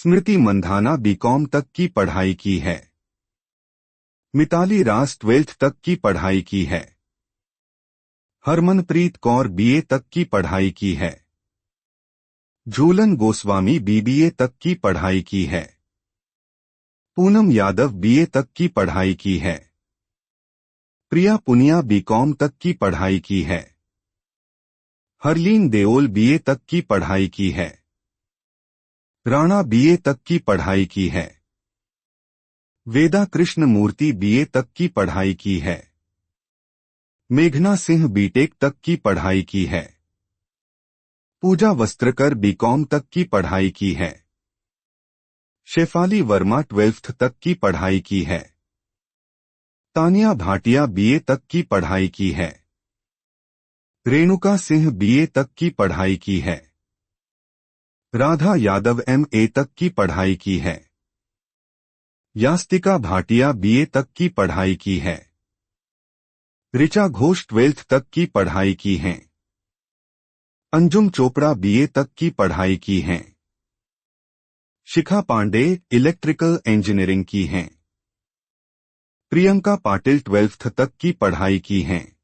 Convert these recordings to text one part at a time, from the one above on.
Smriti Mandhana BCom तक की पढ़ाई की है। मिताली राज 12th तक की पढ़ाई की है। हरमनप्रीत कौर बीए तक की पढ़ाई की है। झूलन गोस्वामी बीबीए तक की पढ़ाई की है। पूनम यादव बीए तक की पढ़ाई की है। प्रिया पुनिया बीकॉम तक की पढ़ाई की है। हरलीन देओल बीए तक की पढ़ाई की है। राणा बीए तक की पढ़ाई की है। वेदा कृष्ण मूर्ति बीए तक की पढ़ाई की है। मेघना सिंह बीटेक तक की पढ़ाई की है। पूजा वस्त्रकर बीकॉम तक की पढ़ाई की है। शेफाली वर्मा 12th तक की पढ़ाई की है। तानिया भाटिया बीए तक की पढ़ाई की है। रेणुका सिंह बीए तक की पढ़ाई की है। राधा यादव एमए तक की पढ़ाई की है। यास्तिका भाटिया बीए तक की पढ़ाई की है। ऋचा घोष 12th तक की पढ़ाई की है। अंजुम चोपड़ा बीए तक की पढ़ाई की है। शिखा पांडे इलेक्ट्रिकल इंजीनियरिंग की हैं। प्रियंका पाटिल 12th तक की पढ़ाई की हैं।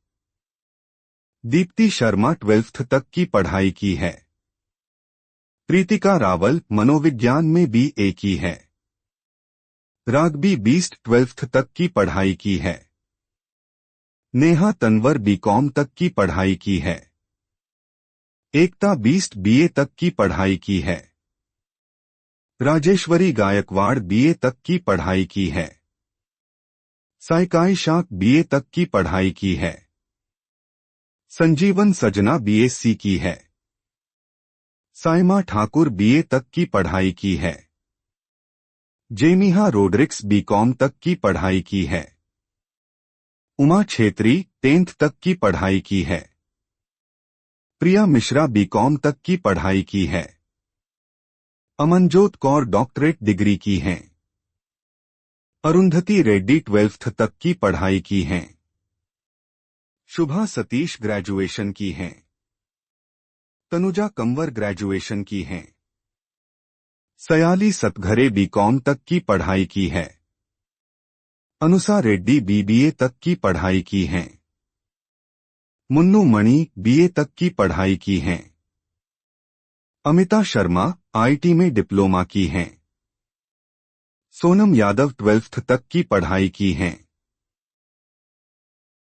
दीप्ति शर्मा 12th तक की पढ़ाई की है। प्रीतिका रावल मनोविज्ञान में बीए की है। राघबी बीस्ट 12th तक की पढ़ाई की है। नेहा तनवर बीकॉम तक की पढ़ाई की है। एकता बीस्ट बीए तक की पढ़ाई की है। राजेश्वरी गायकवाड़ बीए तक की पढ़ाई की है। साइकाई शाक बीए तक की पढ़ाई की है। संजीवन सजना बीएससी की है। साइमा ठाकुर बीए तक की पढ़ाई की है। जेमिहा रोड्रिक्स बीकॉम तक की पढ़ाई की है। उमा छेत्री 10th तक की पढ़ाई की है। प्रिया मिश्रा बीकॉम तक की पढ़ाई की है। अमनजोत कौर डॉक्टरेट डिग्री की हैं। अरुंधति रेड्डी 12th तक की पढ़ाई की हैं। शुभा सतीश ग्रेजुएशन की हैं। तनुजा कंवर ग्रेजुएशन की हैं। सयाली सतघरे बीकॉम तक की पढ़ाई की है। अनुसा रेड्डी बीबीए तक की पढ़ाई की हैं। मुन्नू मणि बीए तक की पढ़ाई की हैं। अमिता शर्मा आईटी में डिप्लोमा की हैं। सोनम यादव 12th तक की पढ़ाई की हैं।